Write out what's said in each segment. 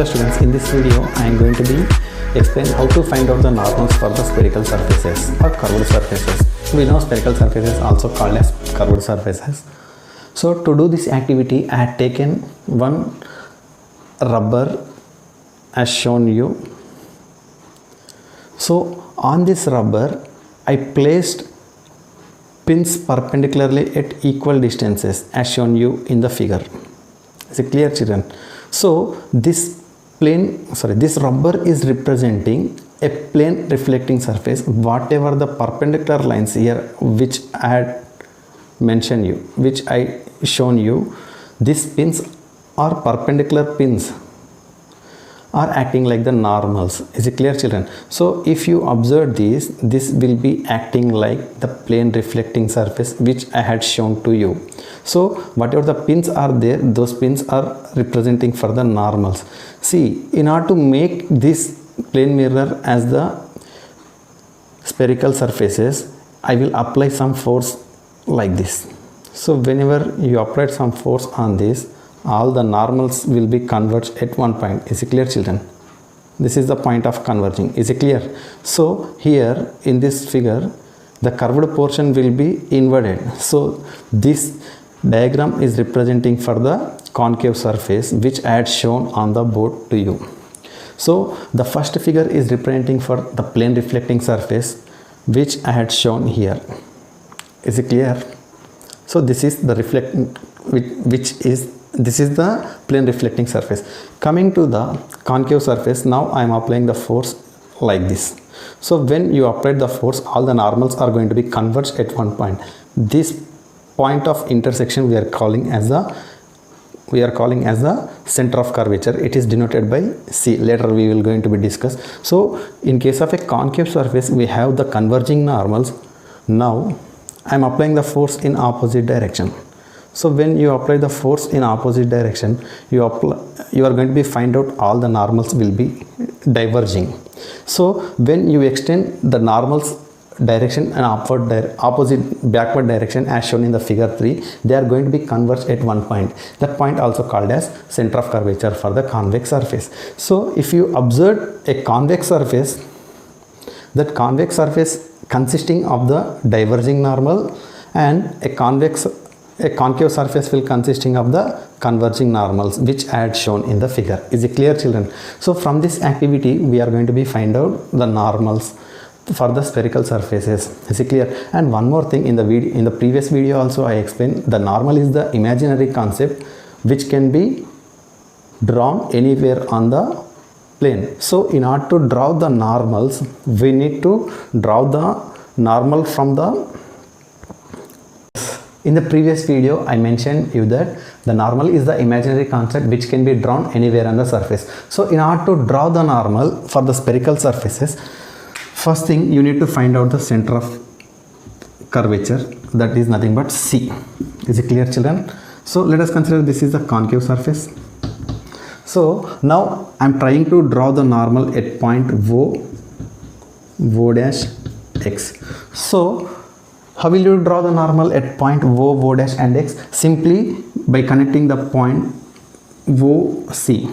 Hello students, in this video I am going to be explain how to find out the normals for the spherical surfaces or curved surfaces. We know spherical surfaces also called as curved surfaces. So to do this activity I had taken one rubber as shown you. So on this rubber I placed pins perpendicularly at equal distances as shown you in the figure. Is it clear, children? So this rubber is representing a plane reflecting surface. Whatever the perpendicular lines here which I had mentioned you, which I shown you, these pins are perpendicular pins are acting like the normals. Is it clear, children? So if you observe this will be acting like the plane reflecting surface which I had shown to you. So whatever the pins are there, those pins are representing for the normals. See, in order to make this plane mirror as the spherical surfaces, I will apply some force like this. So whenever you apply some force on this, all the normals will be converged at one point. Is it clear, children? This is the point of converging. Is it clear? So here in this figure the curved portion will be inverted. So this diagram is representing for the concave surface which I had shown on the board to you. So the first figure is representing for the plane reflecting surface which I had shown here. Is it clear? So this is the this is the plane reflecting surface. Coming to the concave surface, now I am applying the force like this. So when you apply the force, all the normals are going to be converged at one point. This point of intersection we are calling as the center of curvature. It is denoted by C. Later we will going to be discussed. So in case of a concave surface we have the converging normals. Now I am applying the force in opposite direction. So when you apply the force in opposite direction, you are going to be find out all the normals will be diverging. So when you extend the normals direction and backward direction as shown in the figure 3, they are going to be converged at one point. That point also called as center of curvature for the convex surface. So if you observe a convex surface, that convex surface consisting of the diverging normal, and a concave surface will consisting of the converging normals which I had shown in the figure. Is it clear, children? So from this activity we are going to be find out the normals for the spherical surfaces. Is it clear? And one more thing, in the previous video also I explained the normal is the imaginary concept which can be drawn anywhere on the plane. So in order to draw the normals, we need to draw the normal from the. In the previous video I mentioned you that the normal is the imaginary concept which can be drawn anywhere on the surface. So in order to draw the normal for the spherical surfaces, first thing you need to find out the center of curvature, that is nothing but C. Is it clear, children? So let us consider this is the concave surface. So now I am trying to draw the normal at point O dash X. So how will you draw the normal at point O dash and X? Simply by connecting the point OC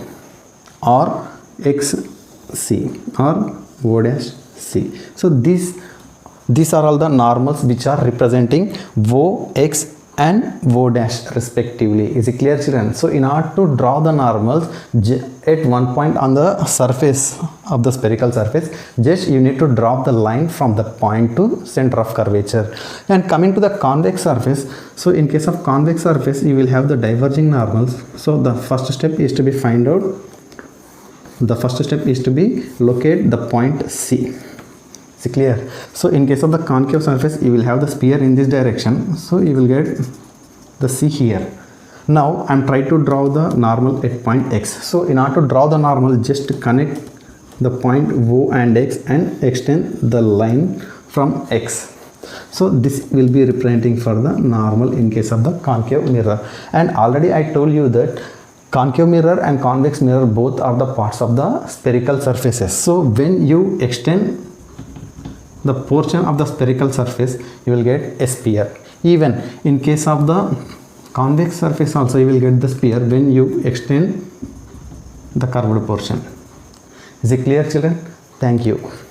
or XC or O dash C. So these are all the normals which are representing O, X and O dash respectively. Is it clear, children? So in order to draw the normals at one point on the surface of the spherical surface, just you need to drop the line from the point to center of curvature. And coming to the convex surface, so in case of convex surface you will have the diverging normals. So the first step is to be find out, the first step is to be locate the point C. Is it clear? So in case of the concave surface you will have the sphere in this direction, so you will get the C here. Now I am trying to draw the normal at point X. So in order to draw the normal, just connect the point O and X and extend the line from X. So this will be representing for the normal in case of the concave mirror. And already I told you that concave mirror and convex mirror both are the parts of the spherical surfaces. So when you extend the portion of the spherical surface, you will get a sphere. Even in case of the convex surface also you will get the sphere when you extend the curved portion. Is it clear, children? Thank you.